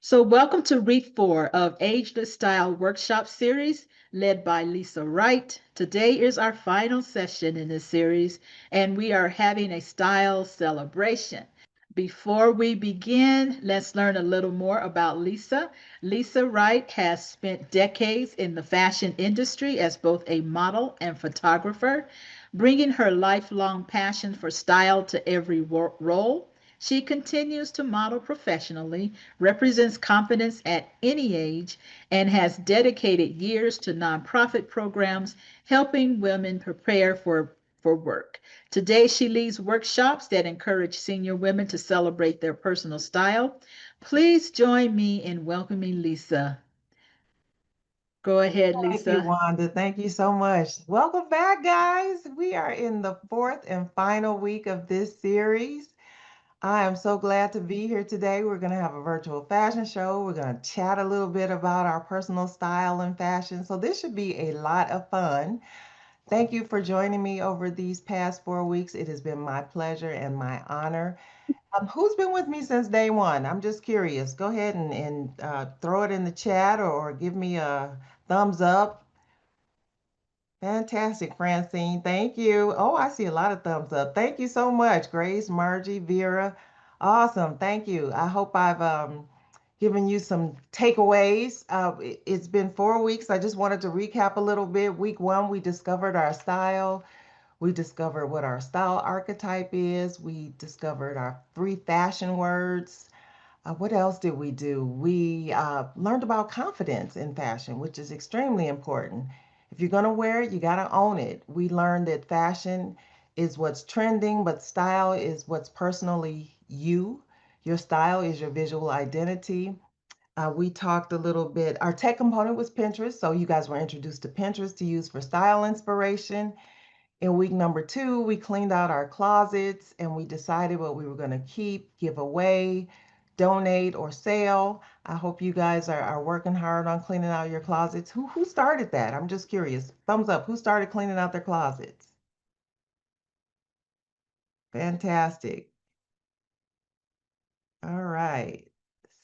So, welcome to week 4 of Ageless Style Workshop Series led by Lisa Wright. Today is our final session in this series, and we are having a style celebration. Before we begin, let's learn a little more about Lisa. Lisa Wright has spent decades in the fashion industry as both a model and photographer, bringing her lifelong passion for style to every role. She continues to model professionally, represents confidence at any age, and has dedicated years to nonprofit programs helping women prepare for work. Today, she leads workshops that encourage senior women to celebrate their personal style. Please join me in welcoming Lisa. Go ahead, Thank you, Lisa. Wanda. Thank you so much. Welcome back, guys. We are in the fourth and final week of this series. I am so glad to be here today. We're going to have a virtual fashion show. We're going to chat a little bit about our personal style and fashion. So, this should be a lot of fun. Thank you for joining me over these past 4 weeks. It has been my pleasure and my honor. Who's been with me since day one? I'm just curious. Go ahead and throw it in the chat or give me a thumbs up. Fantastic, Francine. Thank you. Oh, I see a lot of thumbs up. Thank you so much, Grace, Margie, Vera. Awesome. Thank you. I hope I've given you some takeaways. It's been 4 weeks. I just wanted to recap a little bit. Week one, we discovered our style. We discovered what our style archetype is. We discovered our 3 fashion words. What else did we do? We learned about confidence in fashion, which is extremely important. If you're going to wear it, you got to own it. We learned that fashion is what's trending, but style is what's personally you. Your style is your visual identity. We talked a little bit. Our tech component was Pinterest. So you guys were introduced to Pinterest to use for style inspiration. In week number 2, we cleaned out our closets and we decided what we were going to keep, give away, donate, or sell. I hope you guys are working hard on cleaning out your closets. Who started that? I'm just curious. Thumbs up. Who started cleaning out their closets? Fantastic. All right.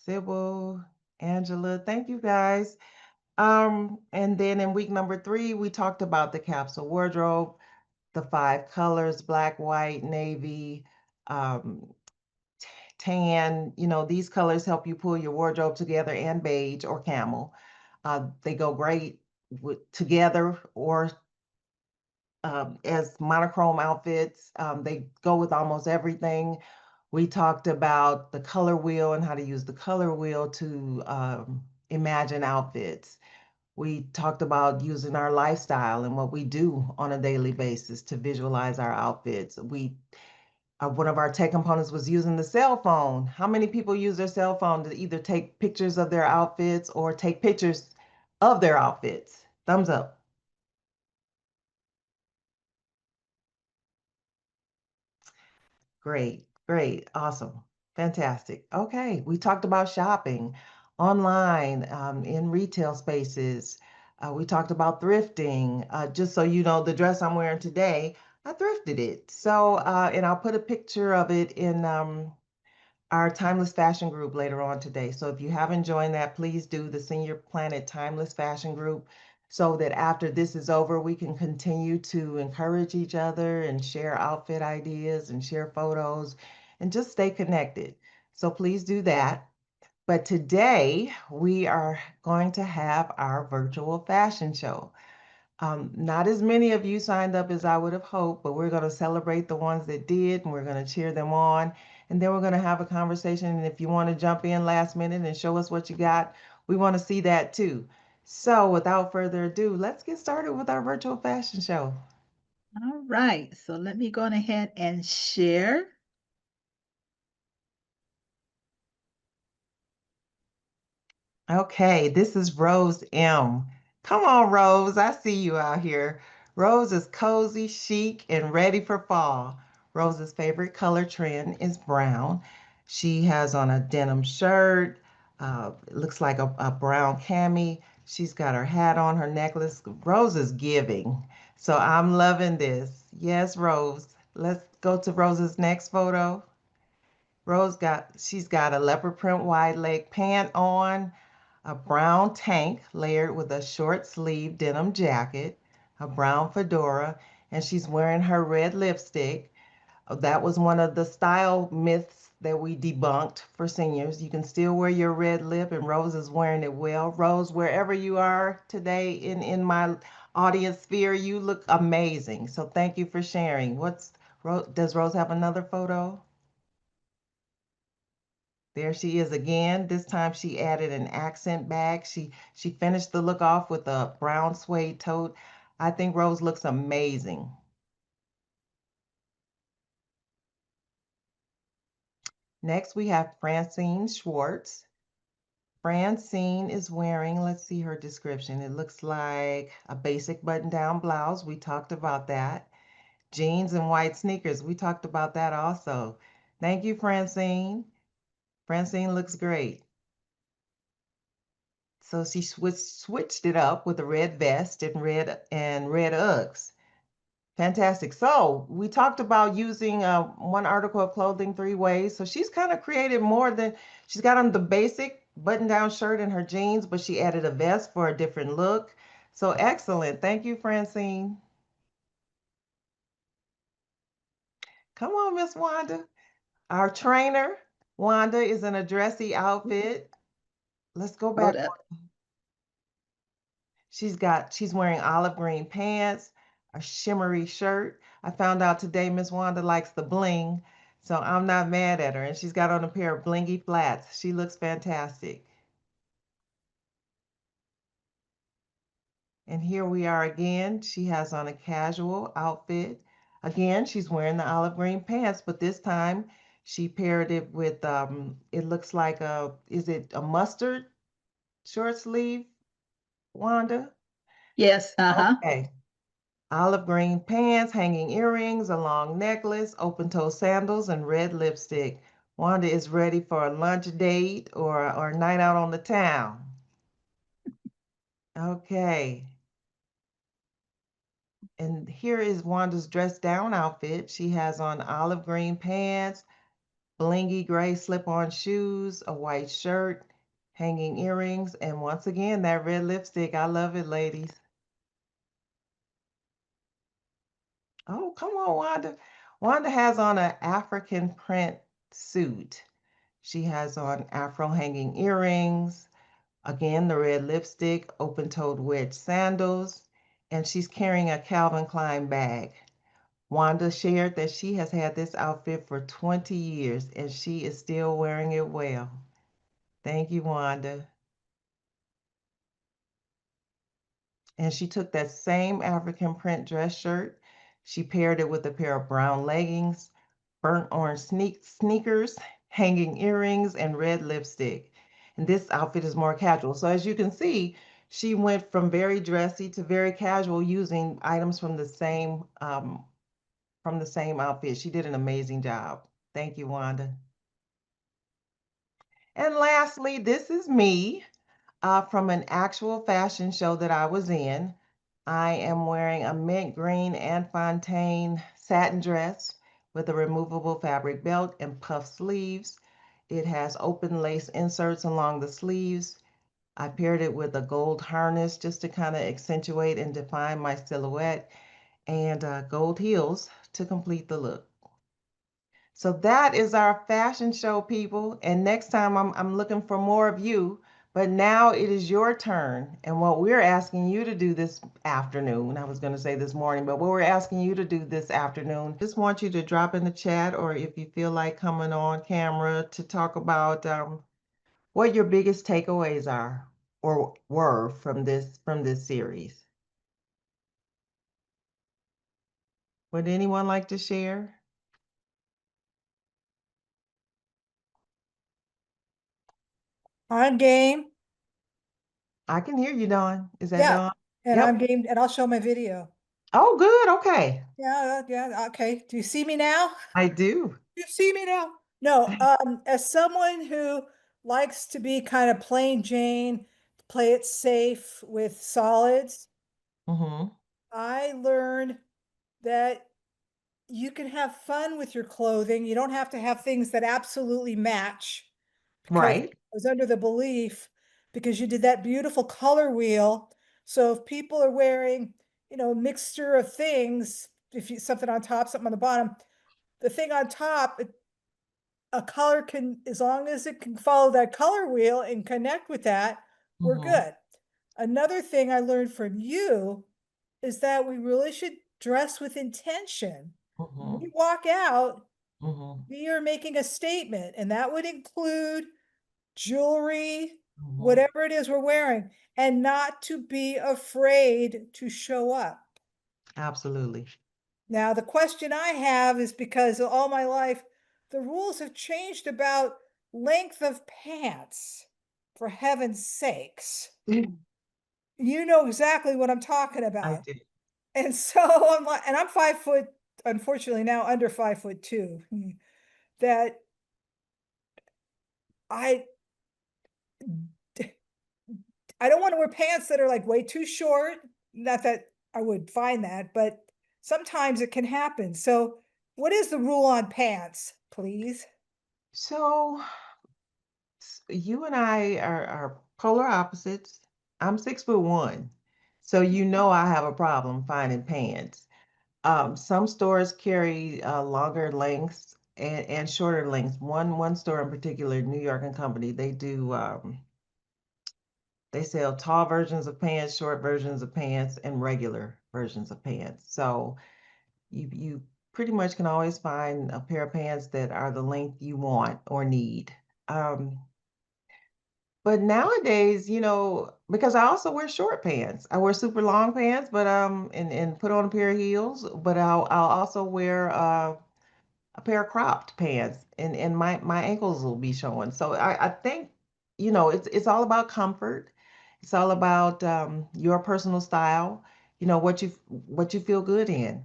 Sybil, Angela, thank you guys. And then in week number 3, we talked about the capsule wardrobe, the 5 colors, black, white, navy, um, tan. These colors help you pull your wardrobe together, and beige or camel. They go great together or as monochrome outfits. They go with almost everything. We talked about the color wheel and how to use the color wheel to imagine outfits. We talked about using our lifestyle and what we do on a daily basis to visualize our outfits. One of our tech components was using the cell phone. How many people use their cell phone to either take pictures of their outfits or take pictures of their outfits? Thumbs up. Great, great, awesome, fantastic. Okay, we talked about shopping online, in retail spaces. We talked about thrifting. Just so you know, the dress I'm wearing today, I thrifted it. So, and I'll put a picture of it in our Timeless Fashion group later on today. So if you haven't joined that, please do the Senior Planet Timeless Fashion group so that after this is over, we can continue to encourage each other and share outfit ideas and share photos and just stay connected. So please do that. But today we are going to have our virtual fashion show. Not as many of you signed up as I would have hoped, but we're going to celebrate the ones that did and we're going to cheer them on. And then we're going to have a conversation. And if you want to jump in last minute and show us what you got, we want to see that too. So without further ado, let's get started with our virtual fashion show. All right, so let me go on ahead and share. Okay, this is Rose M. Come on, Rose. I see you out here. Rose is cozy, chic, and ready for fall. Rose's favorite color trend is brown. She has on a denim shirt. It looks like a brown cami. She's got her hat on, her necklace. Rose is giving. So I'm loving this. Yes, Rose. Let's go to Rose's next photo. She's got a leopard print wide leg pant on, a brown tank layered with a short sleeve denim jacket, a brown fedora, and she's wearing her red lipstick. That was one of the style myths that we debunked for seniors. You can still wear your red lip, and Rose is wearing it well. Rose, wherever you are today in my audience sphere, you look amazing. So thank you for sharing. Does Rose have another photo? There she is again. This time she added an accent bag. She finished the look off with a brown suede tote. I think Rose looks amazing. Next, we have Francine Schwartz. Francine is wearing, let's see her description. It looks like a basic button-down blouse. We talked about that. Jeans and white sneakers. We talked about that also. Thank you, Francine. Francine looks great. So she switched it up with a red vest and red Uggs. Fantastic. So we talked about using one article of clothing three ways. So she's kind of created more than she's got on the basic button-down shirt and her jeans, but she added a vest for a different look. So excellent. Thank you, Francine. Come on, Miss Wanda. Our trainer, Wanda, is in a dressy outfit. Let's go Oh, back. that She's wearing olive green pants, a shimmery shirt. I found out today Miss Wanda likes the bling, so I'm not mad at her. And she's got on a pair of blingy flats. She looks fantastic. And here we are again. She has on a casual outfit. Again, she's wearing the olive green pants, but this time she paired it with it looks like is it a mustard short sleeve, Wanda? yes, uh-huh. Okay. Olive green pants, hanging earrings, a long necklace, open-toe sandals, and red lipstick. Wanda is ready for a lunch date or a night out on the town. Okay. And here is Wanda's dress down outfit. She has on olive green pants, blingy gray slip-on shoes, a white shirt, hanging earrings, and once again, that red lipstick. I love it, ladies. Oh, come on, Wanda. Wanda has on an African print suit. She has on afro hanging earrings, again, the red lipstick, open-toed wedge sandals, and she's carrying a Calvin Klein bag. Wanda shared that she has had this outfit for 20 years and she is still wearing it well. Thank you, Wanda. And she took that same African print dress shirt. She paired it with a pair of brown leggings, burnt orange sneakers, hanging earrings, and red lipstick. And this outfit is more casual. So as you can see, she went from very dressy to very casual using items from the same outfit. She did an amazing job. Thank you, Wanda. And lastly, this is me from an actual fashion show that I was in. I am wearing a mint green and Fontaine satin dress with a removable fabric belt and puff sleeves. It has open lace inserts along the sleeves. I paired it with a gold harness just to kind of accentuate and define my silhouette, and gold heels to complete the look. So that is our fashion show, people. And next time I'm looking for more of you. But now it is your turn. And what we're asking you to do this afternoon, I was going to say this morning, but what we're asking you to do this afternoon, just want you to drop in the chat, or if you feel like coming on camera to talk about what your biggest takeaways are or were from this series. Would anyone like to share? I'm game. I can hear you, Dawn. Is that Yeah. Dawn? And I'm Yep. game, and I'll show my video. Oh, good. Okay. Yeah, yeah, okay. Do you see me now? I do. You see me now? No, as someone who likes to be kind of plain Jane, play it safe with solids, Mm-hmm. I learned that you can have fun with your clothing. You don't have to have things that absolutely match, because I Right. was under the belief, because you did that beautiful color wheel. So if people are wearing, a mixture of things, if you something on top, something on the bottom, the thing on top, a color can, as long as it can follow that color wheel and connect with that, we're Mm-hmm. good. Another thing I learned from you is that we really should dress with intention. When Mm-hmm. we walk out, Mm-hmm. we are making a statement, and that would include jewelry, Mm-hmm. whatever it is we're wearing, and not to be afraid to show up. Absolutely. Now, the question I have is, because all my life, the rules have changed about length of pants, for heaven's sakes. You know exactly what I'm talking I about. do. And so I'm like, and I'm 5 foot, unfortunately now under 5'2". That I I don't want to wear pants that are like way too short. Not that I would find that, but sometimes it can happen. So what is the rule on pants, please? So you and I are polar opposites. I'm 6'1", so you know I have a problem finding pants. Some stores carry longer lengths and shorter lengths. One store in particular, New York and Company, they sell tall versions of pants, short versions of pants, and regular versions of pants. So you pretty much can always find a pair of pants that are the length you want or need. Um, but nowadays, because I also wear short pants. I wear super long pants, but and put on a pair of heels, but I'll also wear a pair of cropped pants, and my ankles will be showing. So I think, it's all about comfort. It's all about your personal style, what you feel good in.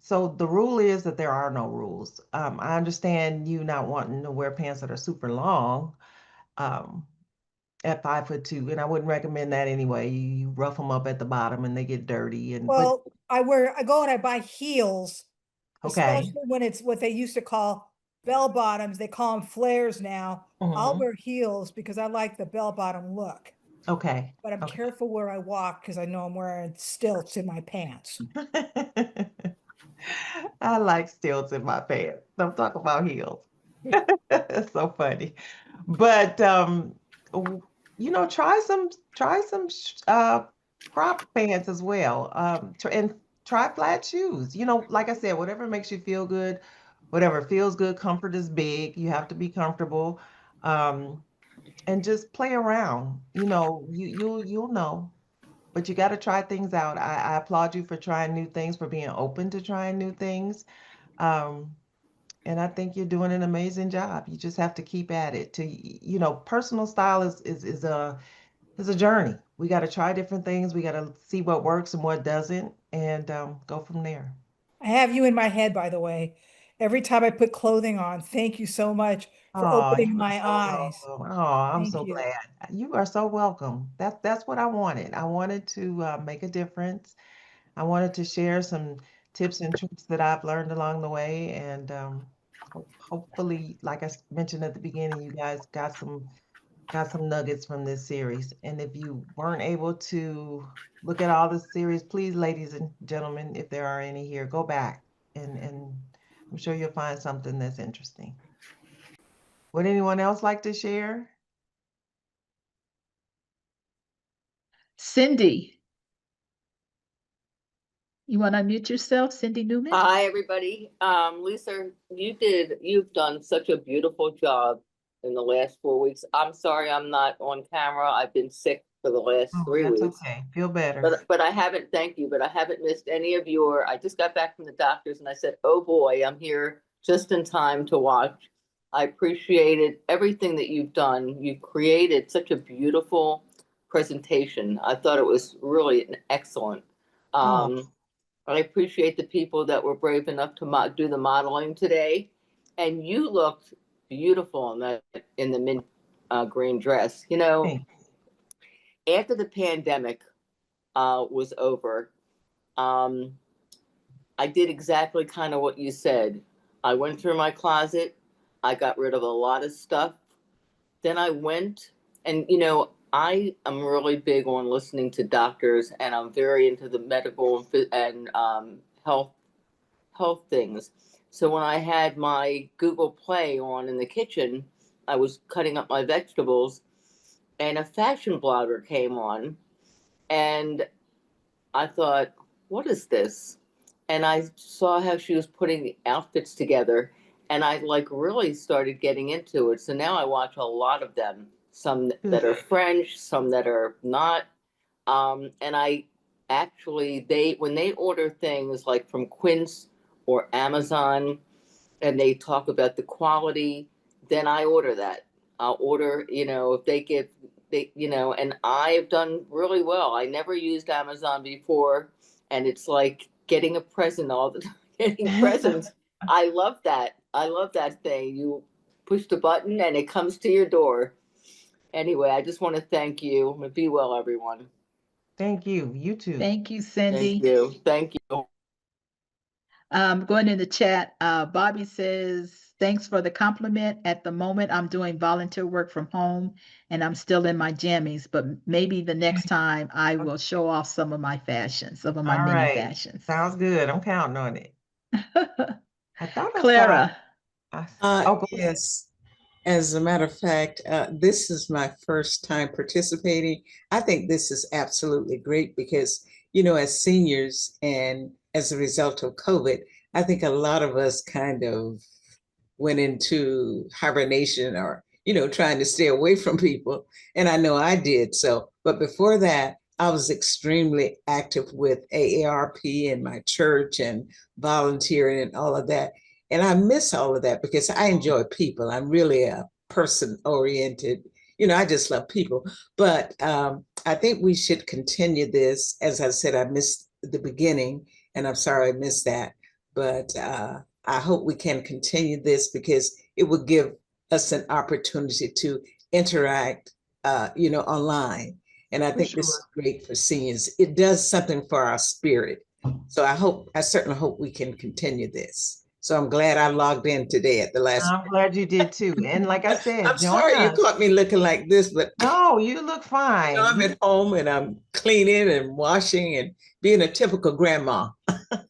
So the rule is that there are no rules. I understand you not wanting to wear pants that are super long, um, at 5'2", and I wouldn't recommend that anyway. You rough them up at the bottom and they get dirty, but Well, I go and I buy heels, okay. especially when it's what they used to call bell bottoms. They call them flares now. I'll Hmm. wear heels because I like the bell bottom look, Okay. but I'm Okay. careful where I walk because I know I'm wearing stilts in my pants. I like stilts in my pants. Don't talk about heels. It's so funny. But w- try some crop pants as well. And try flat shoes. Like I said, whatever makes you feel good, whatever feels good, comfort is big. You have to be comfortable. Um, and just play around. You'll know. But you got to try things out. I applaud you for trying new things, for being open to trying new things. Um, and I think you're doing an amazing job. You just have to keep at it. Personal style is a journey. We got to try different things. We got to see what works and what doesn't, and go from there. I have you in my head, by the way. Every time I put clothing on, thank you so much for Oh, opening you are my so eyes. welcome. Oh, I'm Thank so you. glad. You are so welcome. That's what I wanted. I wanted to make a difference. I wanted to share some tips and tricks that I've learned along the way, and hopefully, like mentioned at the beginning, you guys got some nuggets from this series. And if you weren't able to look at all the series, please, ladies and gentlemen, if there are any here, go back and I'm sure you'll find something that's interesting. Would anyone else like to share? Cindy, you want to unmute yourself, Cindy Newman? Hi, everybody. Lisa, you've done such a beautiful job in the last 4 weeks. I'm sorry I'm not on camera. I've been sick for the last Oh, three that's weeks. okay. Feel better. But I haven't, thank you, but I haven't missed any of I just got back from the doctors and I said, oh boy, I'm here just in time to watch. I appreciated everything that you've done. You've created such a beautiful presentation. I thought it was really an excellent. Oh, I appreciate the people that were brave enough to do the modeling today. And you looked beautiful in the mint green dress. thanks. After the pandemic was over, um, I did exactly kind of what you said. I went through my closet. I got rid of a lot of stuff. Then I went and, I am really big on listening to doctors, and I'm very into the medical and health things. So when I had my Google Play on in the kitchen, I was cutting up my vegetables, and a fashion blogger came on, and I thought, what is this? And I saw how she was putting outfits together, and I like really started getting into it. So now I watch a lot of them, some that are French, some that are not. And I actually, when they order things like from Quince or Amazon, and they talk about the quality, then I order that. I'll order, if and I've done really well. I never used Amazon before, and it's like getting a present all the time, getting presents. I love that. I love that thing. You push the button and it comes to your door. Anyway, I just want to thank you. Be well, everyone. Thank you. You too. Thank you, Thank Cindy. you. Thank you. Going in the chat, Bobby says, thanks for the compliment. At the moment, I'm doing volunteer work from home and I'm still in my jammies, but maybe the next time I will show off some of my fashions, some of my All mini right. fashions. Sounds good. I'm counting on it. I thought Clara. I saw. Go ahead. Yes. As a matter of fact, this is my first time participating. I think this is absolutely great because, as seniors and as a result of COVID, I think a lot of us kind of went into hibernation or, trying to stay away from people. And I know I did so. But before that, I was extremely active with AARP and my church and volunteering and all of that. And I miss all of that because I enjoy people. I'm really a person oriented. I just love people. But I think we should continue this. As I said, I missed the beginning, and I'm sorry I missed that. But I hope we can continue this because it will give us an opportunity to interact, online. And I think this is great for seniors. It does something for our spirit. So I certainly hope we can continue this. So I'm glad I logged in today at the last. I'm glad you did too. And like I said, I'm sorry you caught me looking like this, but no, you look fine. I'm at home and I'm cleaning and washing and being a typical grandma.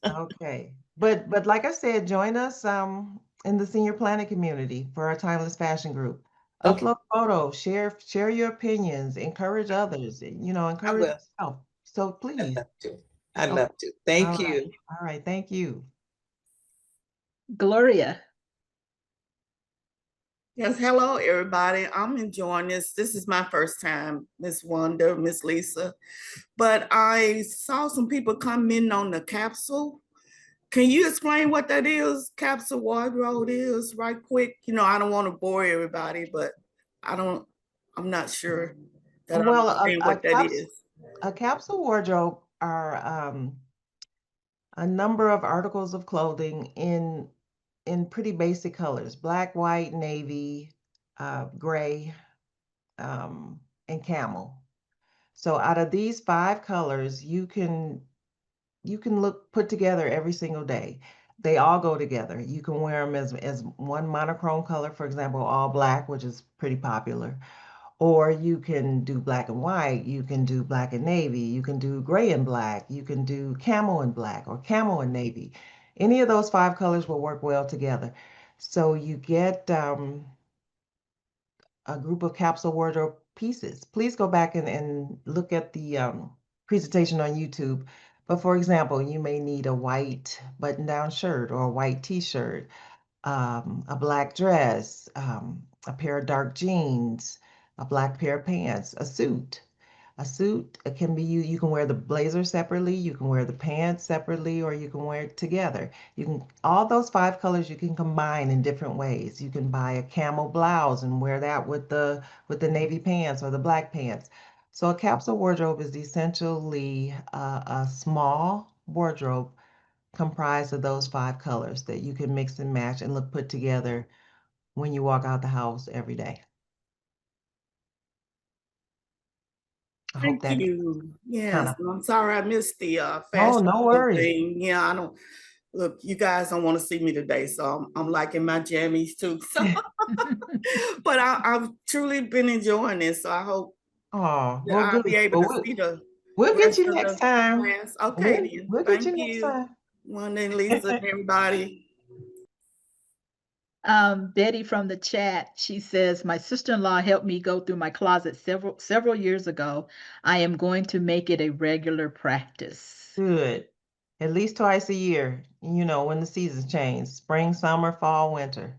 Okay. But like I said, join us in the senior planning community for our timeless fashion group. Okay. Upload photos, share your opinions, encourage others, encourage yourself. So please. I'd love to. Thank All you. right. All right. Thank you. Gloria. Yes, hello everybody. I'm enjoying this. This is my first time, Miss Wanda, Miss Lisa. But I saw some people comment on the capsule. Can you explain what that is? Capsule wardrobe is right quick. I don't want to bore everybody, but I'm not sure that I understand what that is. A capsule wardrobe are a number of articles of clothing in pretty basic colors: black, white, navy, gray, and camel. So out of these 5 colors, you can put together every single day. They all go together. You can wear them as one monochrome color, for example, all black, which is pretty popular. Or you can do black and white, you can do black and navy, you can do gray and black, you can do camel and black or camel and navy. Any of those 5 colors will work well together. So you get a group of capsule wardrobe pieces. Please go back and look at the presentation on YouTube. But for example, you may need a white button-down shirt or a white t-shirt, a black dress, a pair of dark jeans, a black pair of pants, a suit. A suit can be you can wear the blazer separately, you can wear the pants separately, or you can wear it together. You can all those 5 colors you can combine in different ways. You can buy a camel blouse and wear that with the navy pants or the black pants. So a capsule wardrobe is essentially a small wardrobe comprised of those 5 colors that you can mix and match and look put together when you walk out the house every day. I hope Thank that you. Yes, kinda. I'm sorry I missed the Oh, fashion no show worries. thing. Yeah, look, you guys don't want to see me today, so I'm liking my jammies too. So, but I've truly been enjoying this. So I hope Oh, that well, I'll good. be able Well, to see the we'll get rest you of next the time. class. Okay, We'll, then. we'll get you Thank next you, time. Wanda and Lisa and everybody. Betty from the chat, she says, my sister-in-law helped me go through my closet several years ago. I am going to make it a regular practice. Good. At least twice a year, when the seasons change, spring, summer, fall, winter.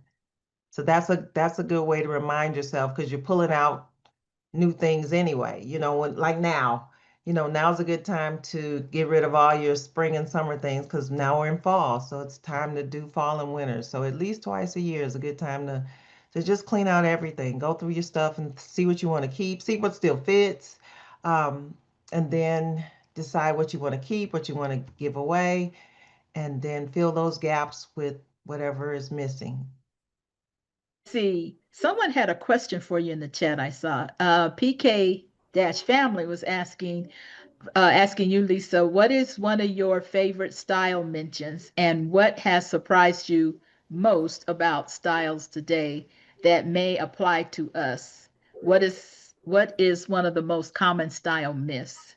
So that's a good way to remind yourself because you're pulling out new things anyway. When like now, now's a good time to get rid of all your spring and summer things because now we're in fall. So it's time to do fall and winter. So at least twice a year is a good time to just clean out everything, go through your stuff and see what you want to keep, see what still fits, um, and then decide what you want to keep, what you want to give away, and then fill those gaps with whatever is missing. See, someone had a question for you in the chat. I saw PK family was asking you, Lisa, what is one of your favorite style mentions, and what has surprised you most about styles today that may apply to us? What is one of the most common style myths?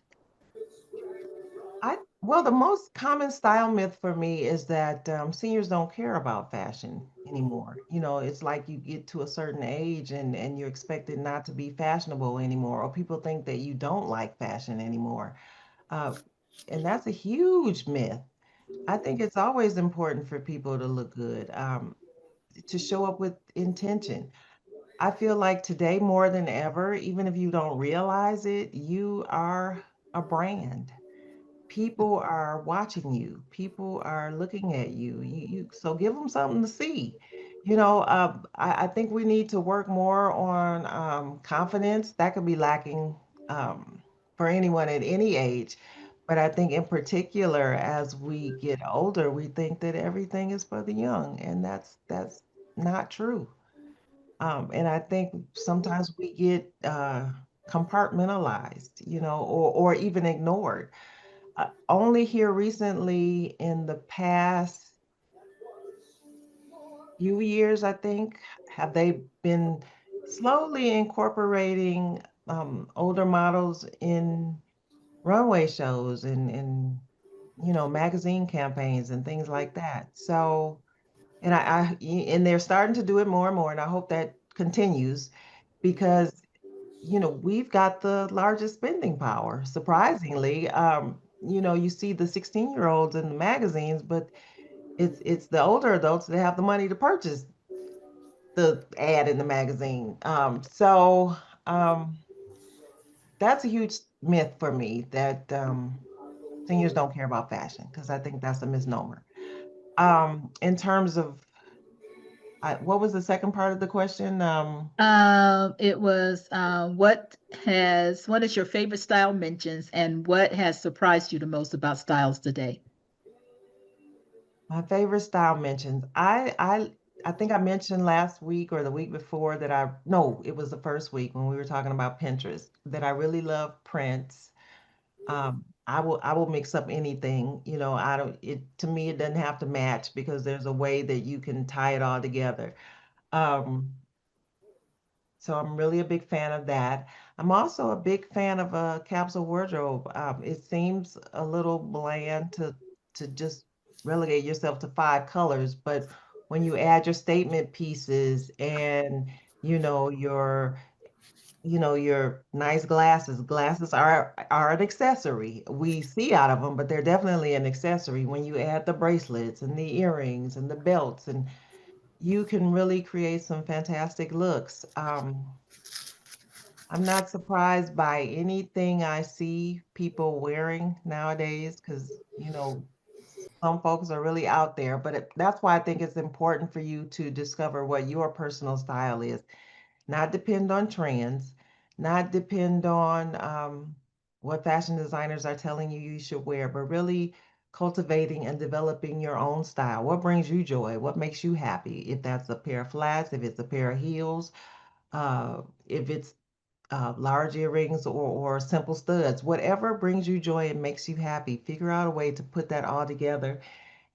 Well, the most common style myth for me is that seniors don't care about fashion anymore. It's like you get to a certain age and you're expected not to be fashionable anymore, or people think that you don't like fashion anymore. Uh, and that's a huge myth. I think it's always important for people to look good, to show up with intention. I feel like today more than ever, even if you don't realize it, you are a brand. People are watching you. People are looking at you. So give them something to see. I think we need to work more on confidence. That could be lacking for anyone at any age. But I think in particular, as we get older, we think that everything is for the young, and that's not true. And I think sometimes we get compartmentalized, or even ignored. Only here recently in the past few years, I think, have they been slowly incorporating older models in runway shows and magazine campaigns and things like that. So, and they're starting to do it more and more, and I hope that continues because we've got the largest spending power, surprisingly. You see the 16-year-olds in the magazines, but it's the older adults that have the money to purchase the ad in the magazine. So that's a huge myth for me that seniors don't care about fashion because I think that's a misnomer. In terms of what was the second part of the question? It was what is your favorite style mentions, and what has surprised you the most about styles today? My favorite style mentions. I think I mentioned last week or the week before that no, it was the first week when we were talking about Pinterest that I really love prints. I will mix up anything. I don't it to me it doesn't have to match because there's a way that you can tie it all together. Um, so I'm really a big fan of that. I'm also a big fan of a capsule wardrobe. It seems a little bland to just relegate yourself to 5 colors, but when you add your statement pieces and you know your your nice glasses. Glasses are an accessory. We see out of them, but they're definitely an accessory. When you add the bracelets and the earrings and the belts, and you can really create some fantastic looks. I'm not surprised by anything I see people wearing nowadays because, some folks are really out there, but that's why I think it's important for you to discover what your personal style is, not depend on trends, not depend on what fashion designers are telling you you should wear, but really cultivating and developing your own style. What brings you joy? What makes you happy? If that's a pair of flats, if it's a pair of heels, if it's large earrings or simple studs, whatever brings you joy and makes you happy, figure out a way to put that all together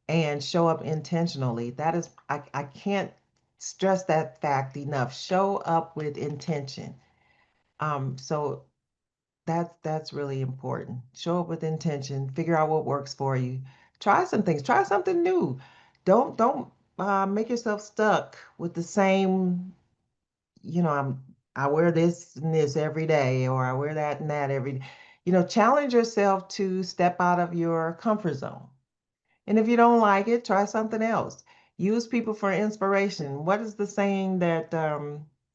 and show up intentionally. That is, I can't stress that fact enough. Show up with intention. So that's really important. Show up with intention, figure out what works for you. Try some things, try something new. Don't make yourself stuck with the same, I wear this and this every day, or I wear that and that every day. Challenge yourself to step out of your comfort zone. And if you don't like it, try something else. Use people for inspiration. What is the saying that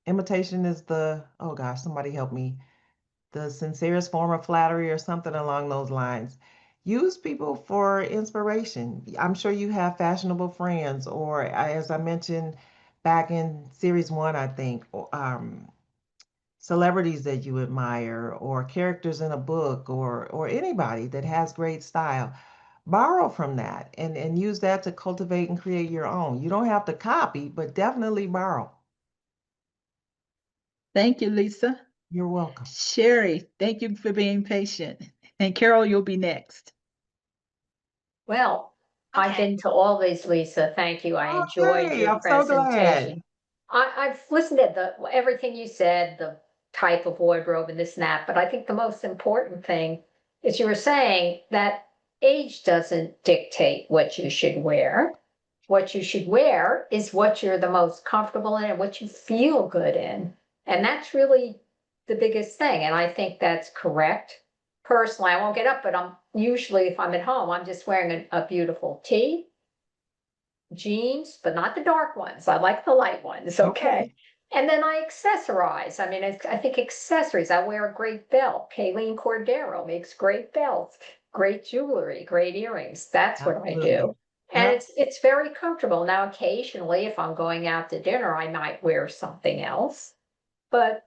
imitation is oh gosh, somebody help me, the sincerest form of flattery, or something along those lines. Use people for inspiration. I'm sure you have fashionable friends, or as I mentioned back in series one, I think, celebrities that you admire, or characters in a book, or anybody that has great style. Borrow from that and use that to cultivate and create your own. You don't have to copy, but definitely borrow. Thank you, Lisa. You're welcome. Sherry, thank you for being patient. And Carol, you'll be next. Well, I've been to all these, Lisa. Thank you. I Oh, enjoyed yay, your I'm so glad. presentation. I've listened to everything you said, the type of wardrobe and this and that, but I think the most important thing is you were saying that age doesn't dictate what you should wear. What you should wear is what you're the most comfortable in and what you feel good in. And that's really the biggest thing. And I think that's correct. Personally, I won't get up, but I'm usually, if I'm at home, I'm just wearing a beautiful tee, jeans, but not the dark ones. I like the light ones, okay? And then I accessorize. I mean, I think accessories. I wear a great belt. Kayleen Cordero makes great belts, great jewelry, great earrings. That's what I Absolutely. do. And Yep. it's very comfortable. Now, occasionally, if I'm going out to dinner, I might wear something else. But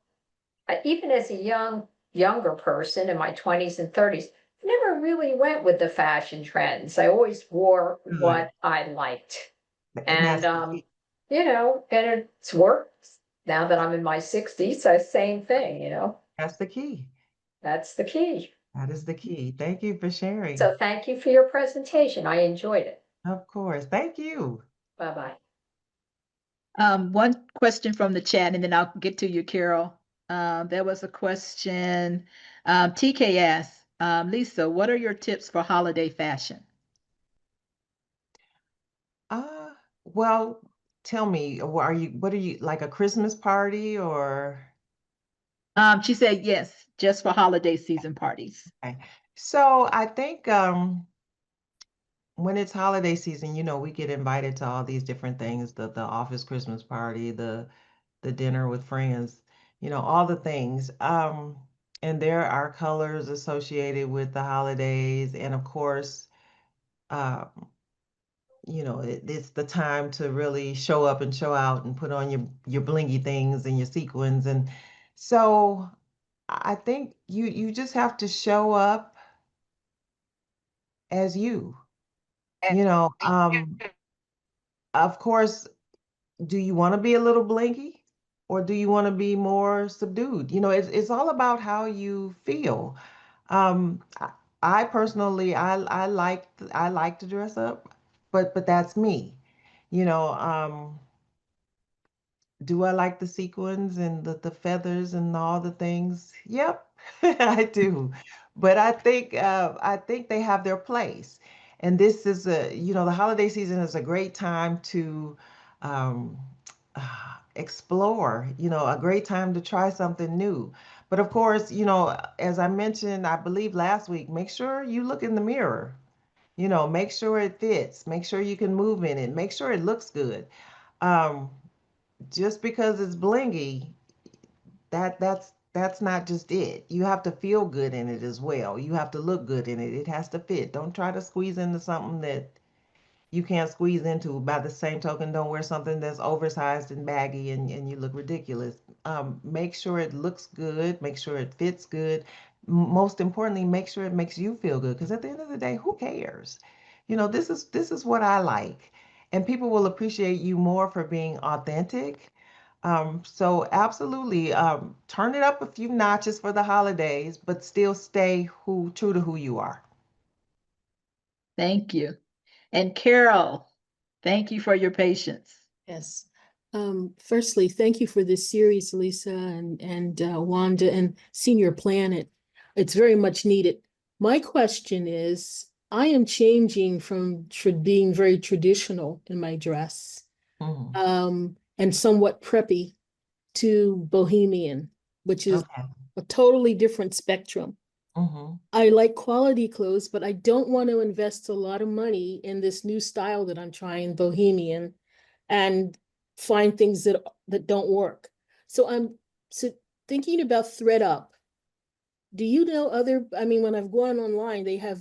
even as a younger person in my 20s and 30s, I never really went with the fashion trends. I always wore Good. what I liked. And that's the And key. and it's worked. Now that I'm in my 60s, so same thing, That's the key. that's the key. That is the key. Thank you for sharing. So thank you for your presentation. I enjoyed it. Of course. Thank you. Bye-bye. One question from the chat, and then I'll get to you, Carol. There was a question. TK asked, Lisa, what are your tips for holiday fashion? Well, tell me, what are you, like a Christmas party or? She said yes, just for holiday season parties. Okay. So I think when it's holiday season, we get invited to all these different things, the office Christmas party, the dinner with friends, all the things. And there are colors associated with the holidays. And of course, um, it's the time to really show up and show out and put on your blingy things and your sequins. And so I think you just have to show up as you, you know. Of course, do you want to be a little blinky, or do you want to be more subdued? It's all about how you feel. I personally, I like to dress up, but that's me. You know, do I like the sequins and the feathers and all the things? Yep, I do. But I think they have their place. And this is the holiday season is a great time to um, explore, a great time to try something new. But of course, as I mentioned, I believe last week, make sure you look in the mirror. Make sure it fits, make sure you can move in it, make sure it looks good. Um, just because it's blingy, that's not just it. You have to feel good in it as well. You have to look good in it. It has to fit. Don't try to squeeze into something that you can't squeeze into. By the same token, don't wear something that's oversized and baggy and you look ridiculous. Make sure it looks good, make sure it fits good. Most importantly, make sure it makes you feel good. Because at the end of the day, who cares? This is what I like. And people will appreciate you more for being authentic. So absolutely, turn it up a few notches for the holidays, but still stay true to who you are. Thank you. And Carol, thank you for your patience. Yes. Firstly, thank you for this series, Lisa and Wanda and Senior Planet. It's very much needed. My question is, I am changing from being very traditional in my dress, and somewhat preppy to bohemian, which is Okay. a totally different spectrum. I like quality clothes, but I don't want to invest a lot of money in this new style that I'm trying, bohemian, and find things that don't work. So I'm thinking about ThreadUp. Do you know I mean, when I've gone online, they have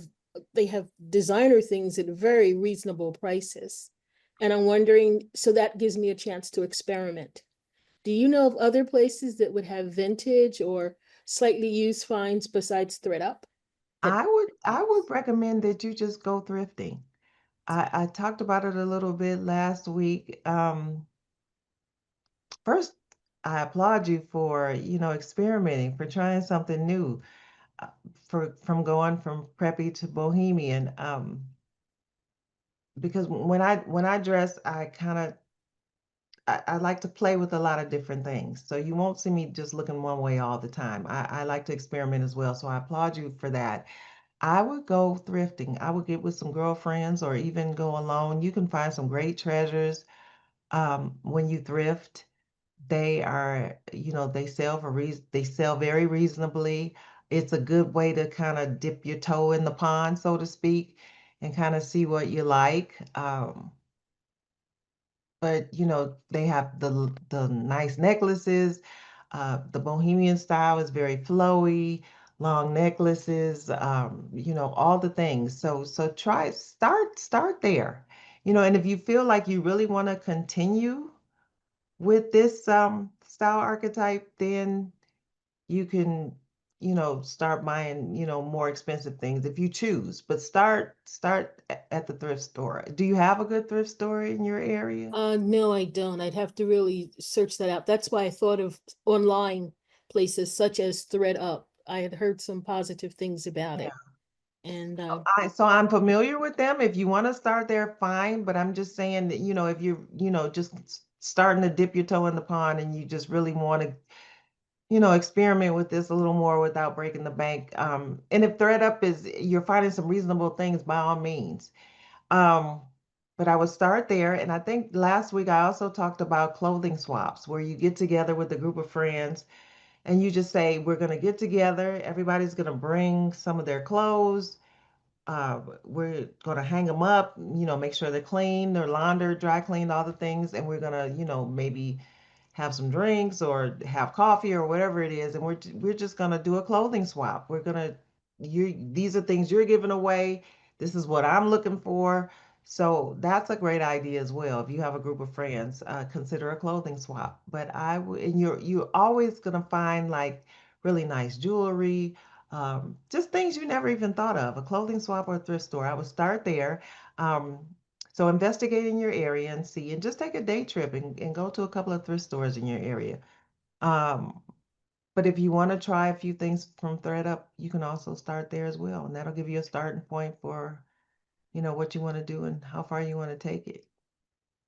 designer things at very reasonable prices. And I'm wondering, so that gives me a chance to experiment. Do you know of other places that would have vintage or slightly used finds besides ThreadUp? I would recommend that you just go thrifting. I talked about it a little bit last week. First, I applaud you for, experimenting, for trying something new, uh, from going from preppy to bohemian. Because when I dress, I like to play with a lot of different things. So you won't see me just looking one way all the time. I like to experiment as well. So I applaud you for that. I would go thrifting. I would get with some girlfriends or even go alone. You can find some great treasures when you thrift. They are, they sell they sell very reasonably. It's a good way to kind of dip your toe in the pond, so to speak, and kind of see what you like. But they have the nice necklaces. The bohemian style is very flowy, long necklaces, all the things. So start there. And if you feel like you really want to continue with this style archetype, then you can, start buying, more expensive things if you choose. But start at the thrift store. Do you have a good thrift store in your area? No, I don't. I'd have to really search that out. That's why I thought of online places such as ThreadUp. I had heard some positive things about Yeah. it. And So I'm familiar with them. If you want to start there, fine. But I'm just saying that, if you're, just starting to dip your toe in the pond and you just really want to, experiment with this a little more without breaking the bank. And if ThreadUp you're finding some reasonable things, by all means. Um, but I would start there. And I think last week I also talked about clothing swaps, where you get together with a group of friends and you just say, we're going to get together. Everybody's going to bring some of their clothes. We're going to hang them up, make sure they're clean, they're laundered, dry cleaned, all the things. And we're going to, maybe have some drinks or have coffee or whatever it is. And we're just going to do a clothing swap. We're going to, these are things you're giving away. This is what I'm looking for. So that's a great idea as well. If you have a group of friends, consider a clothing swap. But and you're always going to find like really nice jewelry, just things you never even thought of. A clothing swap or a thrift store. I would start there. Um, so investigate in your area and see, and just take a day trip and go to a couple of thrift stores in your area. Um, but if you want to try a few things from ThreadUp, you can also start there as well. And that'll give you a starting point for, what you want to do and how far you want to take it.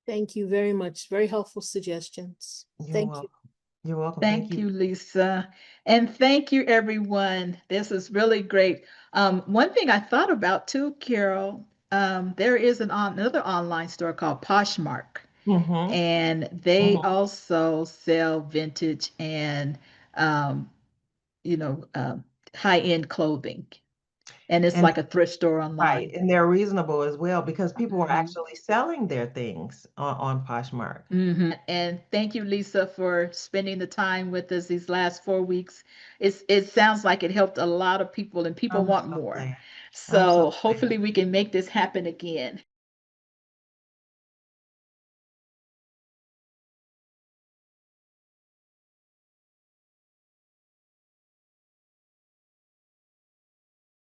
thank you very much. Very helpful suggestions. You're Thank you. welcome. You're welcome. Thank you, Lisa. And thank you, everyone. This is really great. One thing I thought about too, Carol, there is another online store called Poshmark, Mm-hmm. and they Mm-hmm. also sell vintage and, um, you know, um, high-end clothing. And it's And like a thrift store right, online. and they're reasonable as well because people are Mhm. actually selling their things on Poshmark. And thank you, Lisa, for spending the time with us these last 4 weeks. It sounds like it helped a lot of people, and people I'm want so more. glad. I'm so So glad. hopefully we can make this happen again.